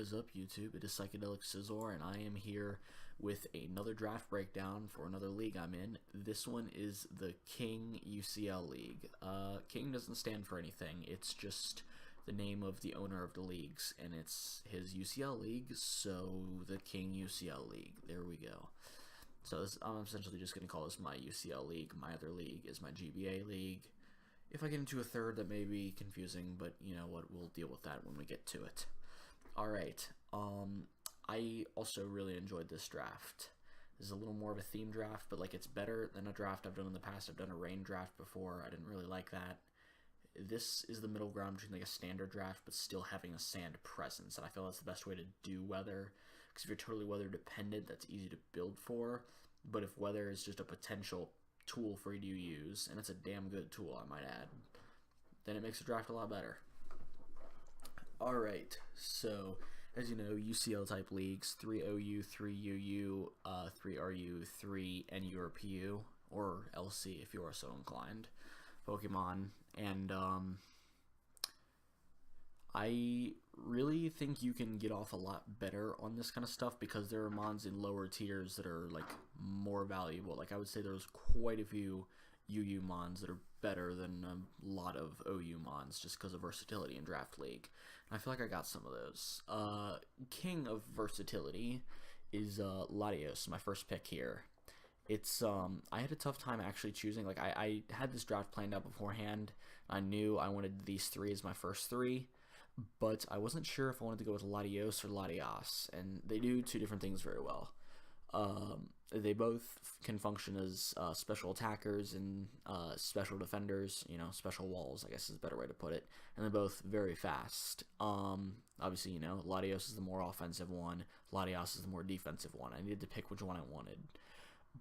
is up, YouTube? It is Psychedelic Scizor, and I am here with another draft breakdown for another league I'm in. This one is the King UCL League. King doesn't stand for anything, it's just the name of the owner of the leagues, and it's his UCL League, so the King UCL League. There we go. So I'm essentially just going to call this my UCL League. My other league is my GBA League. If I get into a third, that may be confusing, but you know what, we'll deal with that when we get to it. Alright, I also really enjoyed this draft. This is a little more of a theme draft, but like it's better than a draft I've done in the past. I've done a rain draft before. I didn't really like that. This is the middle ground between like a standard draft, but still having a sand presence, and I feel that's the best way to do weather. Because if you're totally weather dependent, that's easy to build for. But if weather is just a potential tool for you to use, and it's a damn good tool, I might add, then it makes the draft a lot better. Alright, so as you know, UCL type leagues, 3 OU, 3 UU, 3 RU, 3 NU or PU, or LC if you are so inclined, Pokemon, and I really think you can get off a lot better on this kind of stuff because there are mons in lower tiers that are like more valuable. Like I would say there's quite a few UU mons that are better than a lot of OU mons just because of versatility in Draft League. And I feel like I got some of those. King of versatility is Latios, my first pick here. It's I had a tough time actually choosing. Like I had this draft planned out beforehand. I knew I wanted these three as my first three, but I wasn't sure if I wanted to go with Latios or Latias, and they do two different things very well. They both can function as special attackers and special defenders, you know, special walls, I guess is a better way to put it, and they're both very fast. Obviously, you know, Latios is the more offensive one, Latias is the more defensive one. I needed to pick which one I wanted.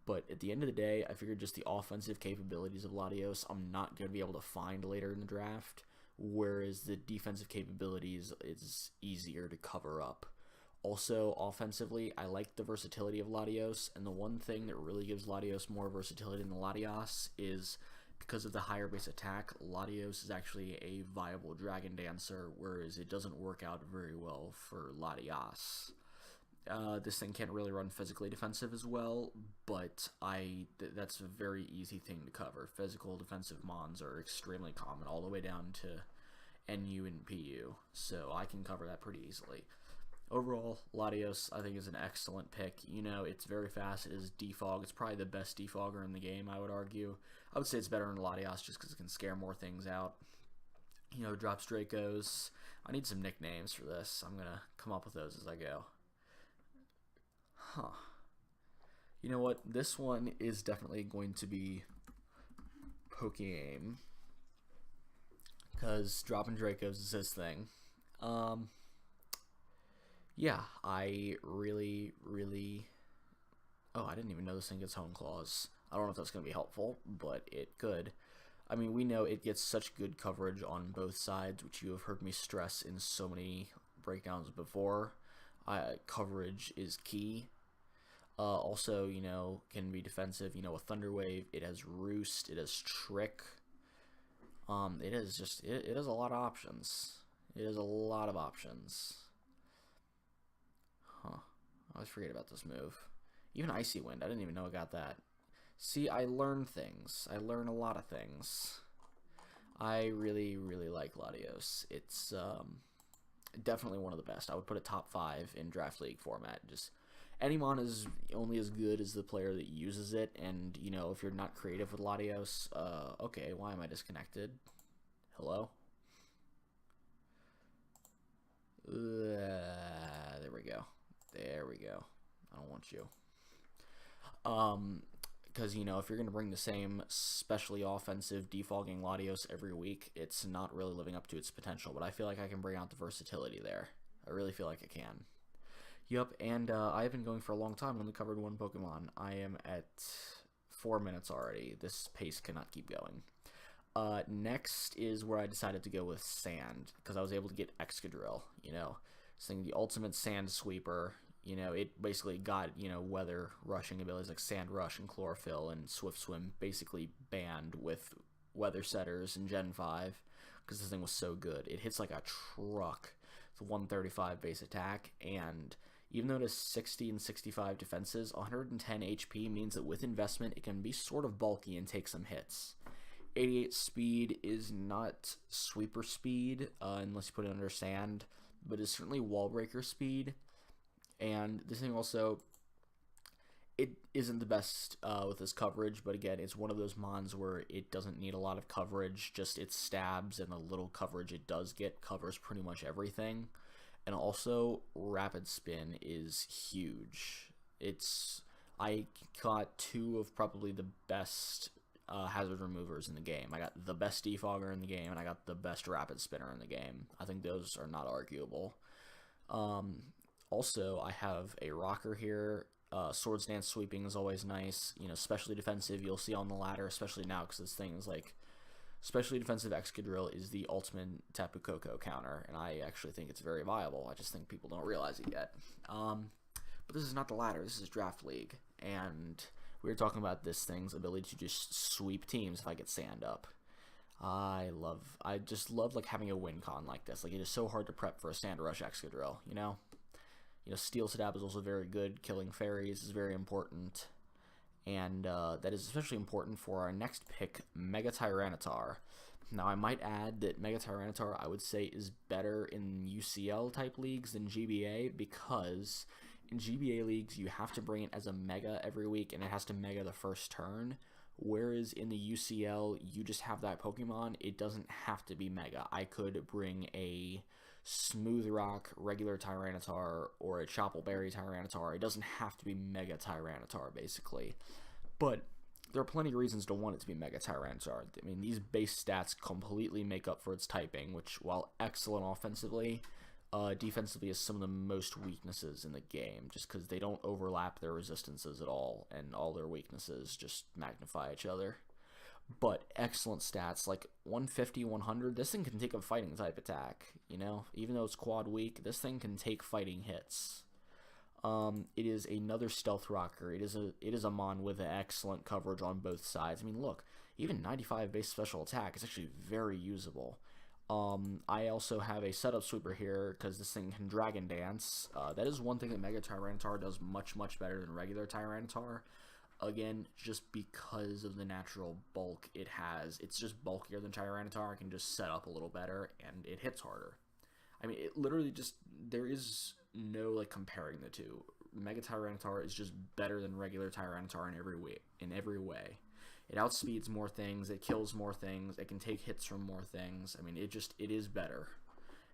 But at the end of the day, I figured just the offensive capabilities of Latios I'm not going to be able to find later in the draft, whereas the defensive capabilities is easier to cover up. Also, offensively, I like the versatility of Latios, and the one thing that really gives Latios more versatility than Latias is because of the higher base attack, Latios is actually a viable Dragon Dancer, whereas it doesn't work out very well for Latias. This thing can't really run physically defensive as well, but that's a very easy thing to cover. Physical defensive mons are extremely common, all the way down to NU and PU, so I can cover that pretty easily. Overall, Latios, I think, is an excellent pick. You know, it's very fast. It is defog. It's probably the best defogger in the game, I would argue. I would say it's better than Latios just because it can scare more things out. You know, drops Dracos. I need some nicknames for this. I'm going to come up with those as I go. Huh. You know what? This one is definitely going to be Pokeaim, because dropping Dracos is his thing. Yeah, I really... Oh, I didn't even know this thing gets Hone Claws. I don't know if that's going to be helpful, but it could. I mean, we know it gets such good coverage on both sides, which you have heard me stress in so many breakdowns before. Coverage is key. Also, you know, can be defensive. You know, with Thunder Wave, it has Roost, it has Trick. It is just, it has a lot of options. It has a lot of options. Huh. I always forget about this move. Even Icy Wind, I didn't even know I got that. See, I learn things. I learn a lot of things. I really like Latios. It's definitely one of the best. I would put it top 5 in Draft League format. Just any mon is only as good as the player that uses it, and you know, if you're not creative with Latios, okay, why am I disconnected? Hello? There we go. There we go. I don't want you. Because, you know, if you're going to bring the same specially offensive defogging Latios every week, it's not really living up to its potential, but I feel like I can bring out the versatility there. I really feel like I can. Yup, and I have been going for a long time. I only covered one Pokemon. I am at 4 minutes already. This pace cannot keep going. Next is where I decided to go with Sand, because I was able to get Excadrill, you know, saying the ultimate Sand Sweeper. You know, it basically got, you know, weather rushing abilities like Sand Rush and Chlorophyll and Swift Swim basically banned with Weather Setters in Gen 5, because this thing was so good. It hits like a truck. It's 135 base attack, and even though it has 60 and 65 defenses, 110 HP means that with investment, it can be sort of bulky and take some hits. 88 speed is not sweeper speed, unless you put it under sand, but it's certainly wall breaker speed. And this thing also, it isn't the best with this coverage, but again, it's one of those mons where it doesn't need a lot of coverage, just its stabs and the little coverage it does get covers pretty much everything. And also, rapid spin is huge. I got two of probably the best hazard removers in the game. I got the best defogger in the game, and I got the best rapid spinner in the game. I think those are not arguable. Also, I have a rocker here. Swords Dance sweeping is always nice. You know, specially defensive, you'll see on the ladder, especially now, because this thing is like, specially defensive Excadrill is the ultimate Tapu Koko counter, and I actually think it's very viable. I just think people don't realize it yet. But this is not the ladder, this is Draft League, and we were talking about this thing's ability to just sweep teams if I get sand up. I just love like having a win con like this. Like, it is so hard to prep for a sand rush Excadrill, you know? Steel Stab is also very good. Killing fairies is very important. And that is especially important for our next pick, Mega Tyranitar. Now, I might add that Mega Tyranitar, I would say, is better in UCL type leagues than GBA, because in GBA leagues, you have to bring it as a Mega every week, and it has to Mega the first turn. Whereas in the UCL, you just have that Pokemon. It doesn't have to be Mega. I could bring a Smooth Rock regular Tyranitar or a Choppleberry Tyranitar. It doesn't have to be Mega Tyranitar, basically. But there are plenty of reasons to want it to be Mega Tyranitar. I mean, these base stats completely make up for its typing, which, while excellent offensively, defensively is some of the most weaknesses in the game, just because they don't overlap their resistances at all, and all their weaknesses just magnify each other. But excellent stats, like 150, 100, this thing can take a fighting type attack, you know? Even though it's quad weak, this thing can take fighting hits. It is another stealth rocker. It is a mon with excellent coverage on both sides. I mean, look, even 95 base special attack is actually very usable. I also have a setup sweeper here because this thing can Dragon Dance. That is one thing that Mega Tyranitar does much, much better than regular Tyranitar. Again, just because of the natural bulk it has. It's just bulkier than Tyranitar. It can just set up a little better, and it hits harder. I mean, it literally just, there is no, like, comparing the two. Mega Tyranitar is just better than regular Tyranitar in every way. It outspeeds more things, it kills more things, it can take hits from more things. I mean, it is better.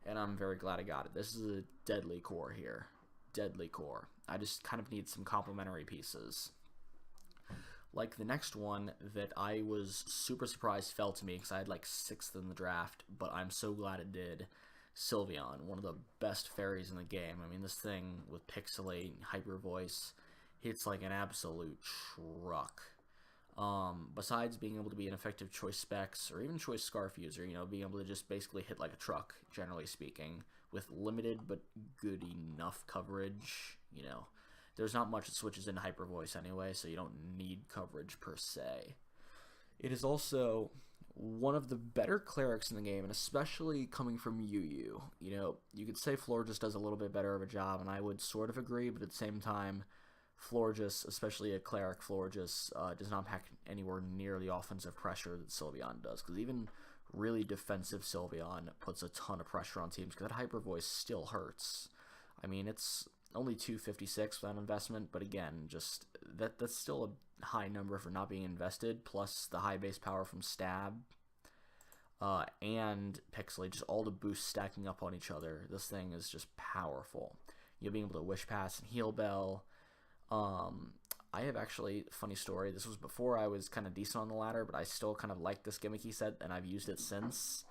And I'm very glad I got it. This is a deadly core here. Deadly core. I just kind of need some complementary pieces. Like the next one that I was super surprised fell to me because I had like 6th in the draft, but I'm so glad it did. Sylveon, one of the best fairies in the game. I mean, this thing with Pixelate, Hyper Voice, hits like an absolute truck. Besides being able to be an effective choice specs or even choice scarf user, you know, being able to just basically hit like a truck, generally speaking, with limited but good enough coverage, you know. There's not much that switches into Hyper Voice anyway, so you don't need coverage per se. It is also one of the better clerics in the game, and especially coming from UU. You know, you could say Florges does a little bit better of a job, and I would sort of agree, but at the same time, Florges, especially a cleric Florges, does not pack anywhere near the offensive pressure that Sylveon does, because even really defensive Sylveon puts a ton of pressure on teams, because that Hyper Voice still hurts. I mean, it's only 256 without investment, but again, just that's still a high number for not being invested, plus the high base power from Stab and Pixelate, just all the boosts stacking up on each other. This thing is just powerful. You'll be able to Wish Pass and Heal Bell. I have actually, funny story, this was before I was kind of decent on the ladder, but I still kind of like this gimmicky set, and I've used it since.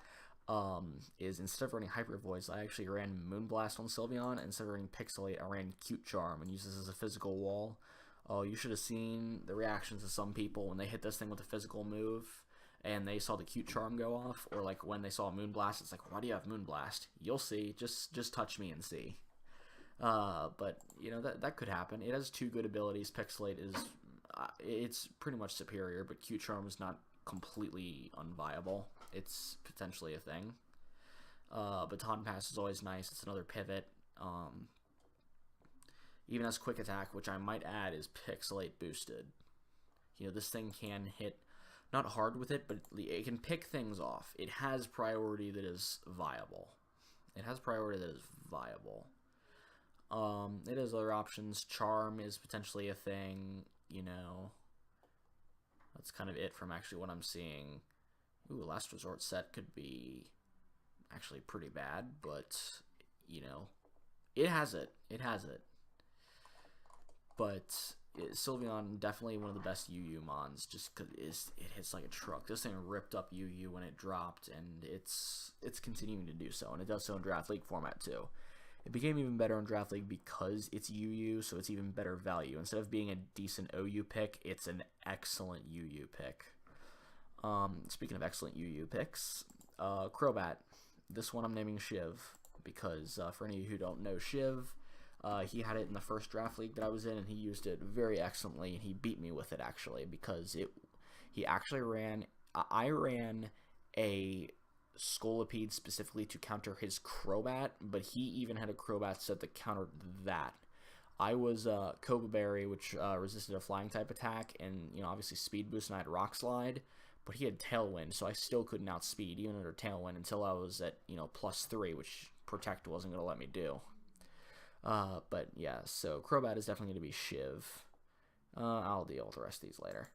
Is instead of running Hyper Voice, I actually ran Moonblast on Sylveon, and instead of running Pixelate, I ran Cute Charm and used this as a physical wall. Oh, you should have seen the reactions of some people when they hit this thing with a physical move, and they saw the Cute Charm go off, or like when they saw Moonblast, it's like, why do you have Moonblast? You'll see, just touch me and see. But, you know, that could happen. It has two good abilities. Pixelate is, it's pretty much superior, but Cute Charm is not completely unviable. It's potentially a thing. Baton Pass is always nice. It's another pivot. Even as Quick Attack, which I might add is Pixelate boosted. This thing can hit not hard with it, but it can pick things off. It has priority that is viable. It has other options. Charm is potentially a thing. That's kind of it from actually what I'm seeing. Ooh, Last Resort set could be actually pretty bad, but it has it. But Sylveon, definitely one of the best UU mons, just because it hits like a truck. This thing ripped up UU when it dropped, and it's continuing to do so, and it does so in Draft League format too. It became even better in Draft League because it's UU, so it's even better value. Instead of being a decent OU pick, it's an excellent UU pick. Speaking of excellent UU picks, Crobat. This one I'm naming Shiv, because for any of you who don't know Shiv, he had it in the first Draft League that I was in, and he used it very excellently, and he beat me with it, actually, because I ran a Scolipede specifically to counter his Crobat, but he even had a Crobat set that countered that. I was Cobra Berry, which resisted a flying type attack, and obviously Speed Boost, and I had Rock Slide, but he had Tailwind, so I still couldn't outspeed even under Tailwind until I was at +3, which Protect wasn't going to let me do. But yeah, so Crobat is definitely going to be Shiv. I'll deal with the rest of these later.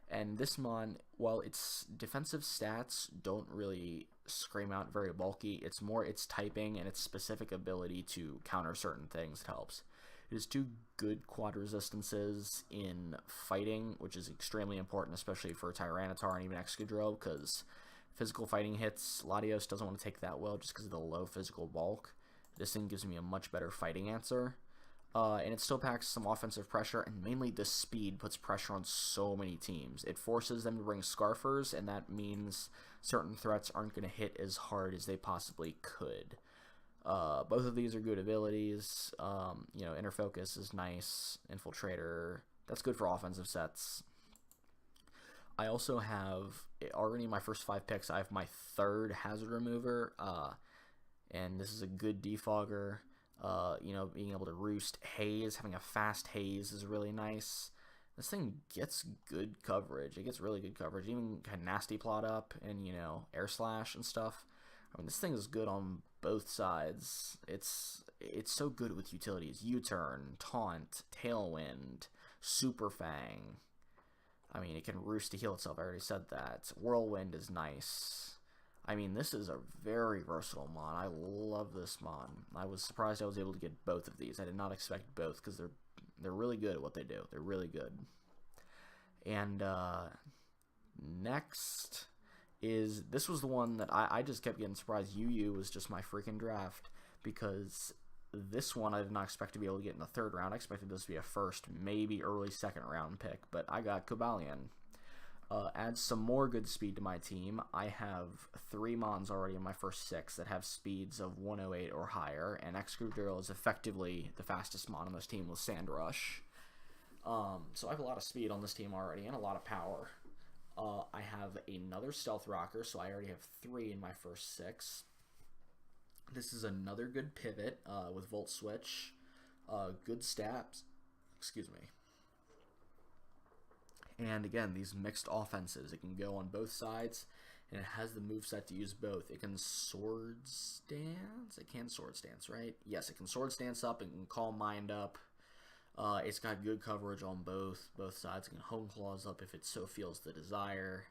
And this mon, while its defensive stats don't really scream out very bulky, it's more its typing and its specific ability to counter certain things that helps. It has 2 good quad resistances in fighting, which is extremely important, especially for Tyranitar and even Excadrill, because physical fighting hits, Latios doesn't want to take that well just because of the low physical bulk. This thing gives me a much better fighting answer. And it still packs some offensive pressure, and mainly the speed puts pressure on so many teams. It forces them to bring Scarfers, and that means certain threats aren't going to hit as hard as they possibly could. Both of these are good abilities. Inner Focus is nice. Infiltrator, that's good for offensive sets. I also have, already in my first 5 picks, I have my 3rd Hazard Remover, and this is a good defogger. Being able to roost haze, having a fast haze is really nice. This thing gets good coverage. It gets really good coverage. Even kind of nasty plot up and, air slash and stuff. I mean, this thing is good on both sides. It's so good with utilities. U-turn, taunt, tailwind, super fang. I mean, it can roost to heal itself. I already said that. Whirlwind is nice. I mean, this is a very versatile mon. I love this mon. I was surprised I was able to get both of these. I did not expect both because they're really good at what they do. They're really good. And next is, this was the one that I just kept getting surprised. UU was just my freaking draft, because this one I did not expect to be able to get in the 3rd round. I expected this to be a 1st, maybe early 2nd round pick, but I got Cobalion. Adds some more good speed to my team. I have 3 mons already in my first 6 that have speeds of 108 or higher, and Excadrill is effectively the fastest mon on this team with Sand Rush. So I have a lot of speed on this team already, and a lot of power. I have another Stealth Rocker, so I already have 3 in my first 6. This is another good pivot with Volt Switch. Good stats. Excuse me. And again, these mixed offenses, it can go on both sides, and it has the moveset to use both. It can Sword Stance? It can Sword Stance, right? Yes, it can Sword Stance up, it can Calm Mind up. It's got good coverage on both sides. It can Hone Claws up if it so feels the desire.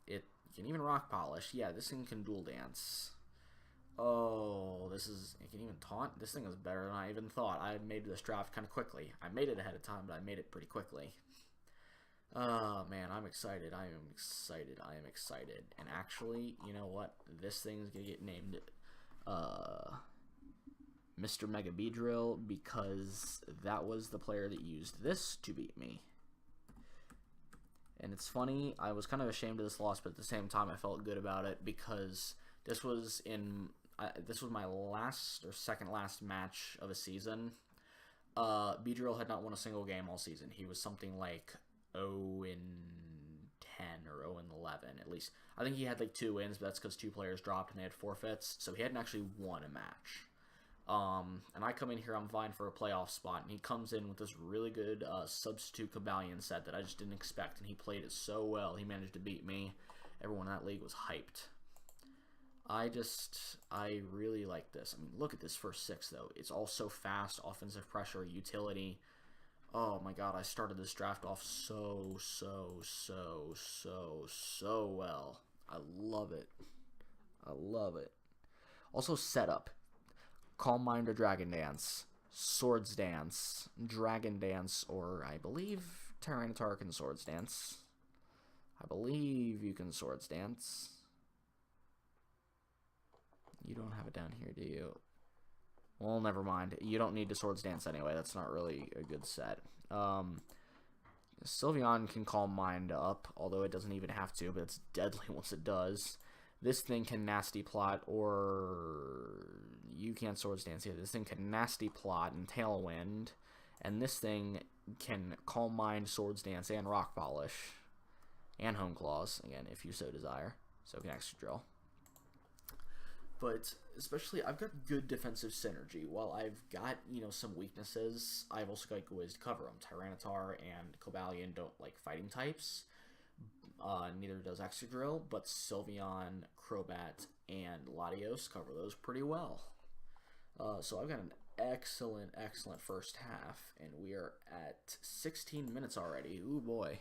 It can even Rock Polish. Yeah, this thing can Dual Dance. Oh, it can even Taunt. This thing is better than I even thought. I made this draft kind of quickly. I made it ahead of time, but I made it pretty quickly. Oh, man, I'm excited. I am excited. And actually, you know what? This thing's going to get named Mr. Mega Beedrill, because that was the player that used this to beat me. And it's funny, I was kind of ashamed of this loss, but at the same time I felt good about it, because this was my last or second last match of a season. Beedrill had not won a single game all season. He was something like 0-10 10 or 0 and 11 at least. I think he had like 2 wins, but that's because 2 players dropped and they had forfeits, so he hadn't actually won a match. And I come in here, I'm vying for a playoff spot, and he comes in with this really good substitute Kabalion set that I just didn't expect, and he played it so well. He managed to beat me. Everyone in that league was hyped. I really like this. I mean, look at this first 6, though. It's all so fast, offensive pressure, utility. Oh my god, I started this draft off so well. I love it. I love it. Also, setup. Calm Mind or Dragon Dance, Swords Dance, Dragon Dance, or I believe Tyranitar can Swords Dance. I believe you can Swords Dance. You don't have it down here, do you? Well, never mind. You don't need to Swords Dance anyway. That's not really a good set. Sylveon can Calm Mind up, although it doesn't even have to, but it's deadly once it does. This thing can Nasty Plot, or you can't Swords Dance either. This thing can Nasty Plot and Tailwind, and this thing can Calm Mind, Swords Dance, and Rock Polish, and Home Claws, again, if you so desire. So it can Extra Drill. But especially, I've got good defensive synergy. While I've got, some weaknesses, I've also got good ways to cover them. Tyranitar and Cobalion don't like fighting types. Neither does Excadrill, but Sylveon, Crobat, and Latios cover those pretty well. So I've got an excellent first half, and we are at 16 minutes already. Ooh, boy.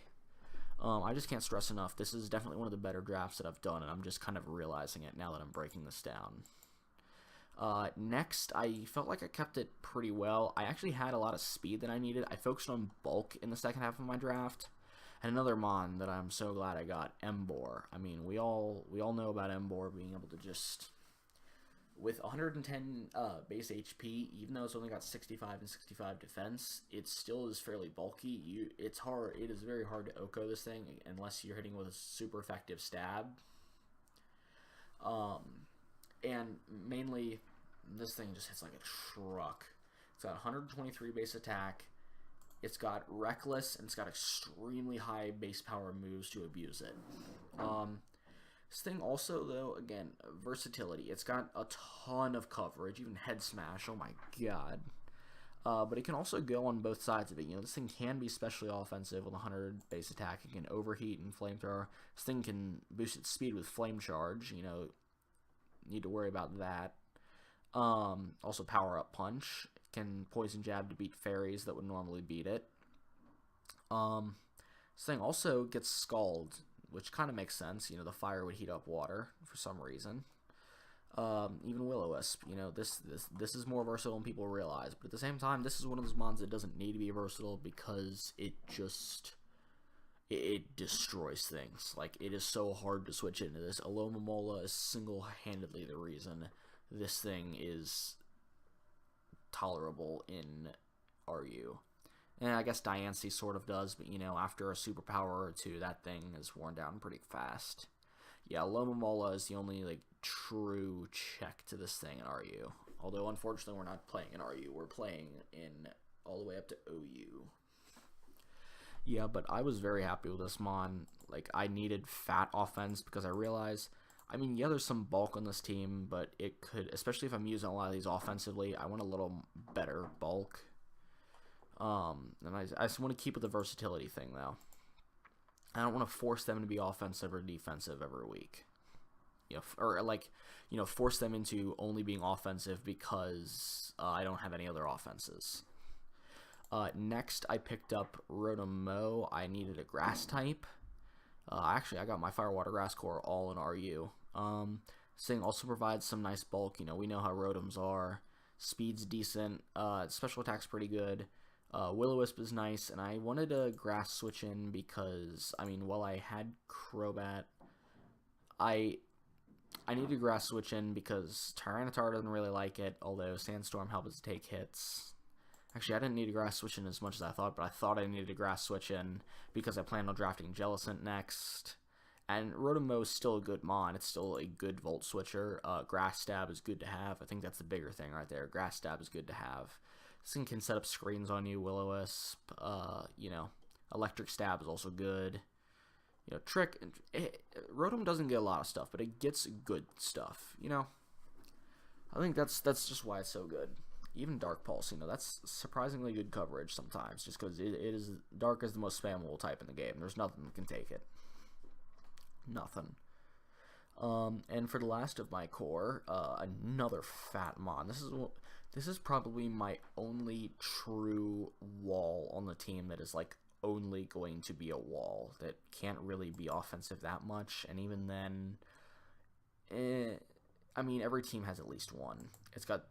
I just can't stress enough. This is definitely one of the better drafts that I've done, and I'm just kind of realizing it now that I'm breaking this down. Next, I felt like I kept it pretty well. I actually had a lot of speed that I needed. I focused on bulk in the second half of my draft. And another Mon that I'm so glad I got, Emboar. I mean, we all know about Emboar being able to just, with 110 base HP, even though it's only got 65 and 65 defense, it still is fairly bulky. It is very hard to OHKO this thing unless you're hitting with a super effective stab. And mainly, this thing just hits like a truck. It's got 123 base attack. It's got Reckless, and it's got extremely high base power moves to abuse it. This thing also, though, again, versatility. It's got a ton of coverage, even Head Smash, oh my god. But it can also go on both sides of it. This thing can be especially offensive with 100 base attack. It can overheat and flamethrower. This thing can boost its speed with Flame Charge. Need to worry about that. Also Power Up Punch. Can Poison Jab to beat fairies that would normally beat it. This thing also gets Scald, which kind of makes sense. The fire would heat up water for some reason. Even Will-O-Wisp, this is more versatile than people realize. But at the same time, this is one of those mons that doesn't need to be versatile because it destroys things. Like, it is so hard to switch into this. Alomomola is single-handedly the reason this thing is tolerable in RU. And I guess Diancie sort of does, but after a superpower or two, that thing is worn down pretty fast. Yeah, Alomomola is the only true check to this thing in RU. Although unfortunately we're not playing in RU, we're playing in all the way up to OU. Yeah, but I was very happy with this Mon. I needed fat offense because I realized, there's some bulk on this team, but it could, especially if I'm using a lot of these offensively, I want a little better bulk. And I just want to keep with the versatility thing, though. I don't want to force them to be offensive or defensive every week. Force them into only being offensive because I don't have any other offenses. Next, I picked up Rotom-Mow. I needed a grass type. Actually, I got my Fire, Water, Grass core all in RU. This thing also provides some nice bulk. We know how Rotoms are. Speed's decent. Special attack's pretty good. Will-O-Wisp is nice, and I wanted a grass switch in because, while I had Crobat, I needed a grass switch in because Tyranitar doesn't really like it, although Sandstorm helps it take hits. Actually, I didn't need a grass switch in as much as I thought, but I thought I needed a grass switch in because I planned on drafting Jellicent next. And Rotom-Mow is still a good mon. It's still a good Volt Switcher. Grass Stab is good to have. I think that's the bigger thing right there. Grass Stab is good to have. This thing can set up screens on you. Will-O-Wisp. Electric Stab is also good. Trick. Rotom doesn't get a lot of stuff, but it gets good stuff. I think that's just why it's so good. Even Dark Pulse, that's surprisingly good coverage sometimes, just because it is Dark is the most spammable type in the game. There's nothing that can take it. Nothing. And for the last of my core, another fat mon. This is probably my only true wall on the team that is like only going to be a wall that can't really be offensive that much, and even then, I mean, every team has at least one. It's got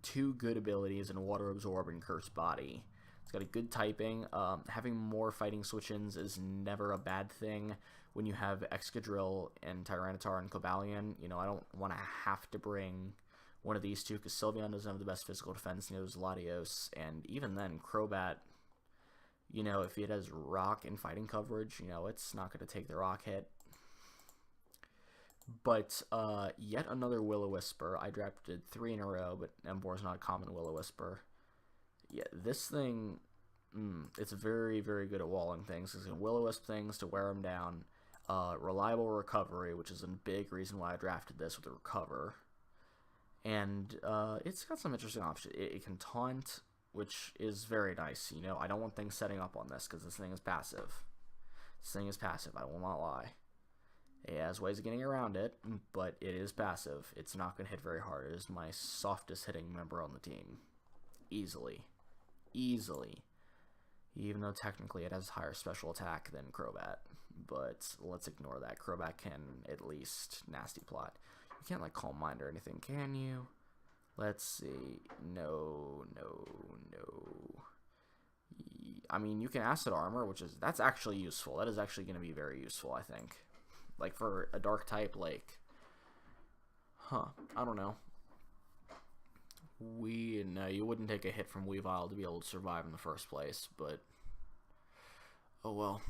2 good abilities in Water Absorb and Curse Body. It's got a good typing. Having more fighting switch-ins is never a bad thing when you have Excadrill and Tyranitar and Cobalion. I don't want to have to bring one of these two because Sylveon doesn't have the best physical defense, neither does Latios, and even then, Crobat, if it has Rock and fighting coverage, it's not going to take the Rock hit. But yet another Will-O-Wisp. I drafted 3 in a row, but Emboar's not a common Will-O-Wisp. Yeah, this thing, it's very, very good at walling things. It's going to Will-O-Wisp things to wear them down. Reliable recovery, which is a big reason why I drafted this with the Recover. And it's got some interesting options. It can Taunt, which is very nice. I don't want things setting up on this because this thing is passive. I will not lie. It has ways of getting around it, but it is passive. It's not going to hit very hard. It is my softest hitting member on the team. Easily. Even though technically it has higher special attack than Crobat. But let's ignore that. Crobat can at least Nasty Plot. You can't like Calm Mind or anything, can you? Let's see. No. I mean, you can Acid Armor, that's actually useful. That is actually going to be very useful, I think. Like, for a dark type, I don't know. No, you wouldn't take a hit from Weavile to be able to survive in the first place, but oh well.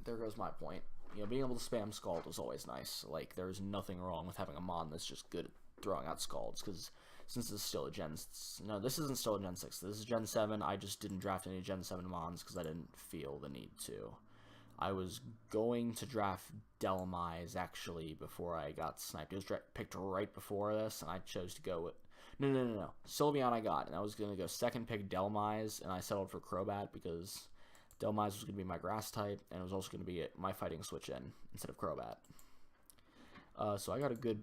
There goes my point. Being able to spam Scald was always nice. Like, there's nothing wrong with having a Mon that's just good at throwing out Scalds, because since this is still a Gen... No, this isn't still a Gen 6. This is Gen 7. I just didn't draft any Gen 7 Mons because I didn't feel the need to. I was going to draft Delmise, actually, before I got sniped. It was picked right before this, and I chose to go with... No. Sylveon I got, and I was going to go second pick Delmise, and I settled for Crobat because Delmise was going to be my grass type, and it was also going to be my fighting switch-in instead of Crobat. So I got a good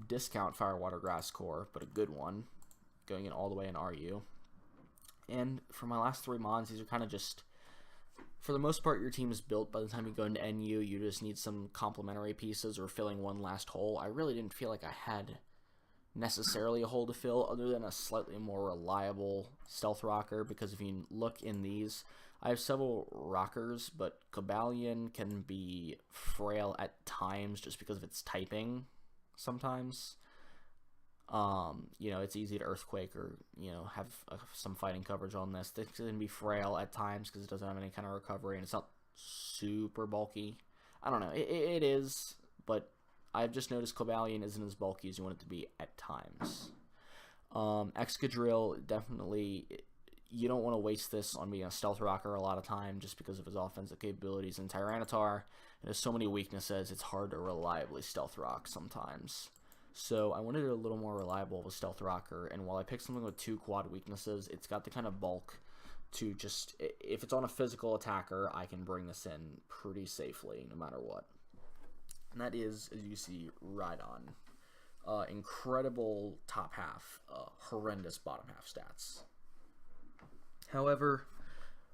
discount Fire Water Grass core, but a good one, going in all the way in RU. And for my last 3 Mons, these are kind of just... For the most part, your team is built. By the time you go into NU, you just need some complementary pieces or filling one last hole. I really didn't feel like I had necessarily a hole to fill other than a slightly more reliable Stealth Rocker, because if you look in these, I have several Rockers, but Cobalion can be frail at times just because of its typing sometimes. It's easy to Earthquake or, have some fighting coverage on this. This can be frail at times because it doesn't have any kind of recovery, and it's not super bulky. I don't know. It is, but I've just noticed Cobalion isn't as bulky as you want it to be at times. Excadrill, definitely, you don't want to waste this on being a Stealth Rocker a lot of time just because of his offensive capabilities. And Tyranitar, there's so many weaknesses, it's hard to reliably Stealth Rock sometimes. So I wanted it a little more reliable of a Stealth Rocker, and while I picked something with 2 quad weaknesses, it's got the kind of bulk to just, if it's on a physical attacker, I can bring this in pretty safely no matter what. And that is, as you see, Rhydon. Incredible top half, horrendous bottom half stats. However,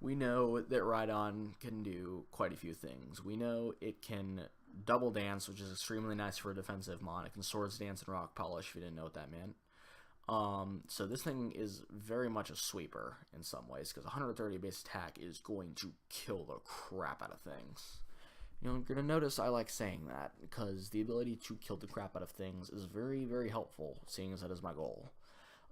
we know that Rhydon can do quite a few things. We know it can Double Dance, which is extremely nice for a defensive mon. It can Swords Dance and Rock Polish, if you didn't know what that meant. So this thing is very much a sweeper in some ways, because 130 base attack is going to kill the crap out of things. You're going to notice I like saying that, because the ability to kill the crap out of things is very, very helpful, seeing as that is my goal.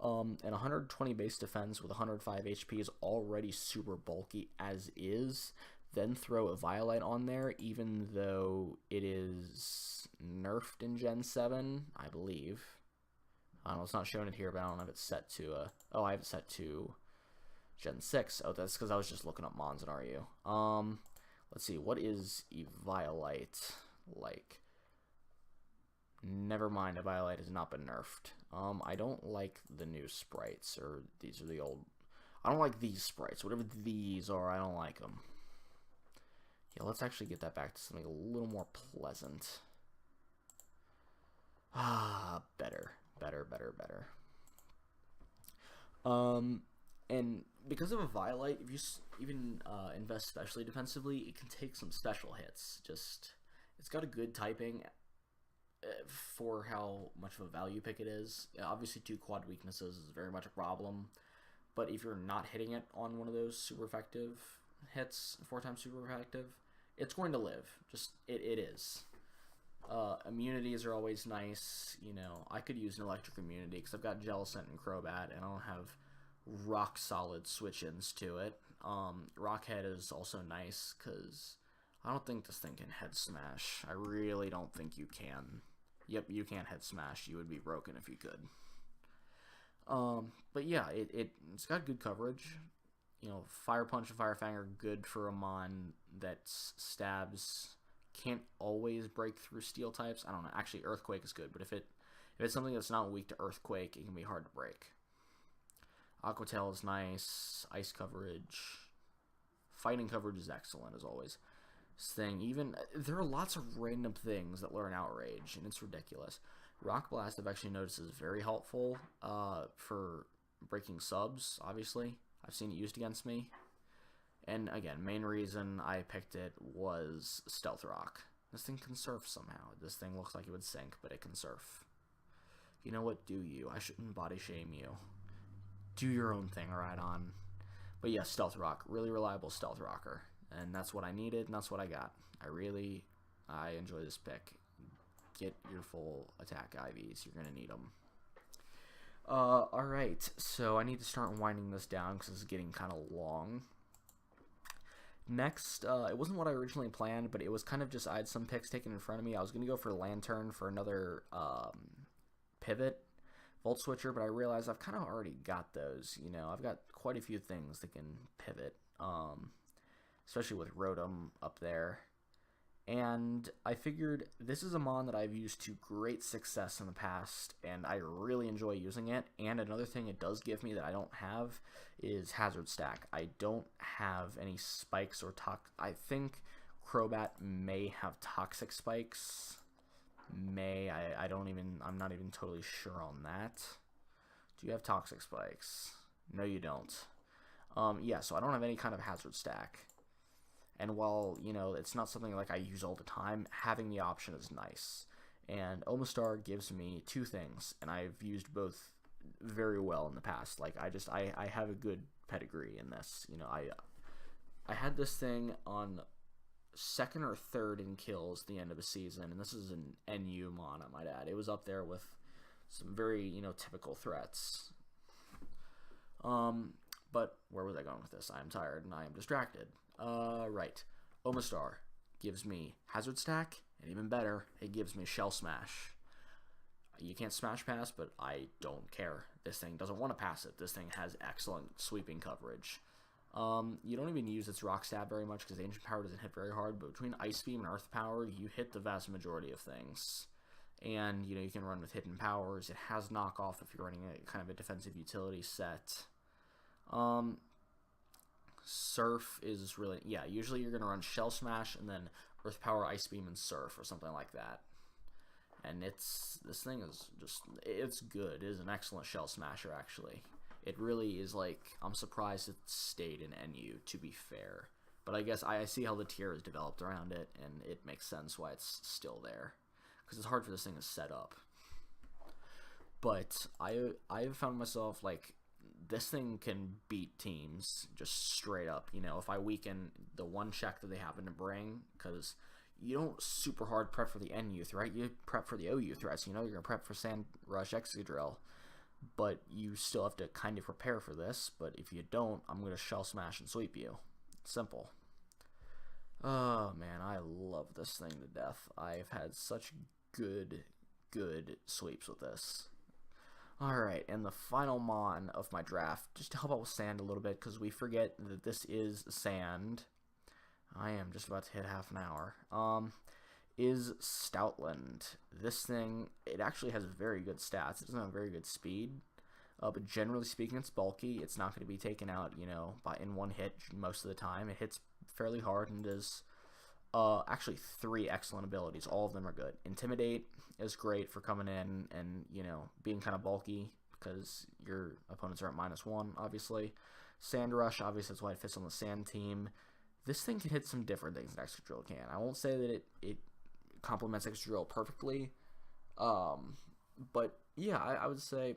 And 120 base defense with 105 HP is already super bulky as is. Then throw a Violite on there, even though it is nerfed in Gen 7, I believe. I don't know, it's not showing it here, but I don't have it set to, I have it set to Gen 6. Oh, that's because I was just looking up Mons and RU. Let's see, what is Eviolite like? Never mind, Eviolite has not been nerfed. I don't like the new sprites, or these are the old. I don't like these sprites. Whatever these are, I don't like them. Yeah, let's actually get that back to something a little more pleasant. Ah, better. And because of Eviolite, if you even invest specially defensively, it can take some special hits. It's got a good typing for how much of a value pick it is. Obviously, 2 quad weaknesses is very much a problem, but if you're not hitting it on one of those super effective hits, 4 times super effective, it's going to live. It is. Immunities are always nice. You know, I could use an electric immunity because I've got Jellicent and Crobat, and I don't have rock solid switch-ins to it. Rockhead is also nice because I don't think this thing can head smash. I really don't think you can. Yep, you can't head smash. You would be broken if you could. But yeah, it's got good coverage. You know, Fire Punch and Fire Fang are good for a mon that stabs. Can't always break through steel types. I don't know. Actually, Earthquake is good, but if it's something that's not weak to Earthquake, it can be hard to break. Aqua Tail is nice. Ice coverage. Fighting coverage is excellent, as always. There are lots of random things that learn Outrage, and it's ridiculous. Rock Blast, I've actually noticed, is very helpful for breaking subs, obviously. I've seen it used against me. And again, main reason I picked it was Stealth Rock. This thing can surf somehow. This thing looks like it would sink, but it can surf. You know what? Do you? I shouldn't body shame you. Do your own thing, right on. But yeah, Stealth Rock. Really reliable Stealth Rocker. And that's what I needed, and that's what I got. I enjoy this pick. Get your full attack IVs. You're going to need them. Alright, so I need to start winding this down because it's getting kind of long. Next, it wasn't what I originally planned, but it was kind of just, I had some picks taken in front of me. I was going to go for Lantern for another pivot, Volt Switcher, but I realized I've kind of already got those. You know, I've got quite a few things that can pivot, especially with Rotom up there. And I figured this is a mon that I've used to great success in the past, and I really enjoy using it. And another thing it does give me that I don't have is Hazard Stack. I don't have any spikes or I think Crobat may have toxic spikes. I'm not even totally sure on that. Do you have toxic spikes? No, you don't. Yeah, so I don't have any kind of Hazard Stack. And while, you know, it's not something like I use all the time, having the option is nice. And Omastar gives me 2 things, and I've used both very well in the past. Like, I have a good pedigree in this. You know, I had this thing on 2nd or 3rd in kills at the end of a season, and this is an NU mon, I might add. It was up there with some very, you know, typical threats. But where was I going with this? I am tired, and I am distracted. Right. Omastar gives me Hazard Stack, and even better, it gives me Shell Smash. You can't Smash Pass, but I don't care. This thing doesn't want to pass it. This thing has excellent sweeping coverage. You don't even use its Rock Stab very much because Ancient Power doesn't hit very hard, but between Ice Beam and Earth Power, you hit the vast majority of things. And, you know, you can run with Hidden Powers. It has knockoff if you're running a kind of a defensive utility set. Surf is really, yeah, usually you're going to run Shell Smash and then Earth Power, Ice Beam, and Surf or something like that. And this thing is just, it's good. It is an excellent Shell Smasher, actually. It really is, like, I'm surprised it stayed in NU, to be fair. But I guess I see how the tier is developed around it, and it makes sense why it's still there. Because it's hard for this thing to set up. But I've found myself, like, this thing can beat teams just straight up. You know, if I weaken the one check that they happen to bring, because you don't super hard prep for the NU threat, you prep for the OU threats. You know, you're going to prep for Sand Rush Excadrill, but you still have to kind of prepare for this. But if you don't, I'm going to Shell Smash and sweep you. Simple. Oh, man, I love this thing to death. I've had such good sweeps with this. Alright, and the final mon of my draft, just to help out with sand a little bit, because we forget that this is sand. I am just about to hit half an hour. Is Stoutland. This thing, it actually has very good stats. It doesn't have very good speed. But generally speaking, it's bulky. It's not going to be taken out, in one hit most of the time. It hits fairly hard and does actually 3 excellent abilities. All of them are good. Intimidate is great for coming in and, being kind of bulky because your opponents are at -1, obviously. Sand Rush, obviously, that's why it fits on the sand team. This thing can hit some different things than Excadrill can. I won't say that it complements Excadrill perfectly, but yeah, I would say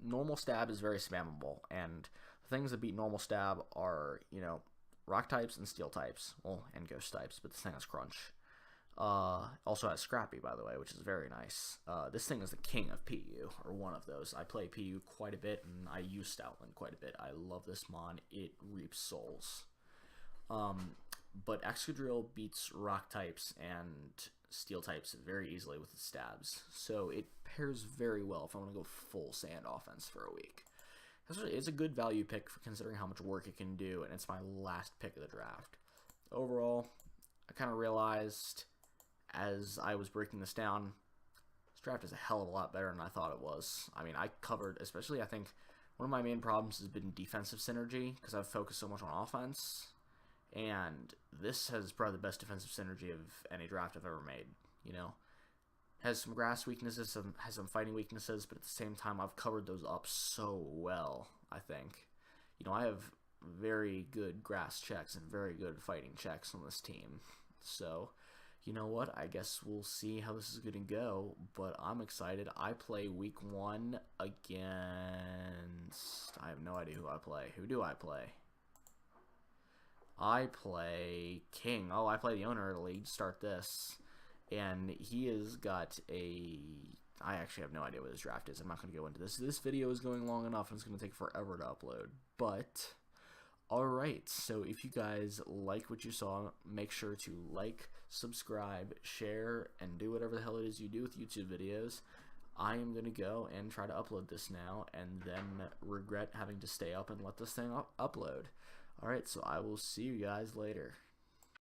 normal stab is very spammable, and the things that beat normal stab are, rock types and steel types, well, and ghost types, but this thing has crunch. Also has Scrappy, by the way, which is very nice. This thing is the king of PU, or one of those. I play PU quite a bit, and I use Stoutland quite a bit. I love this mon. It reaps souls. But Excadrill beats rock types and steel types very easily with the stabs, so it pairs very well if I want to go full sand offense for a week. It's a good value pick for considering how much work it can do, and it's my last pick of the draft. Overall, I kind of realized as I was breaking this down, this draft is a hell of a lot better than I thought it was. I mean, I covered, especially I think one of my main problems has been defensive synergy because I've focused so much on offense. And this has probably the best defensive synergy of any draft I've ever made, Has some grass weaknesses, has some fighting weaknesses, but at the same time, I've covered those up so well, I think. I have very good grass checks and very good fighting checks on this team. So, you know what? I guess we'll see how this is going to go, but I'm excited. I play week 1 against... I have no idea who I play. Who do I play? I play King. Oh, I play the owner of the league to start this. And he has got a... I actually have no idea what his draft is. I'm not going to go into this. This video is going long enough and it's going to take forever to upload. But, alright. So if you guys like what you saw, make sure to like, subscribe, share, and do whatever the hell it is you do with YouTube videos. I am going to go and try to upload this now and then regret having to stay up and let this thing upload. Alright, so I will see you guys later.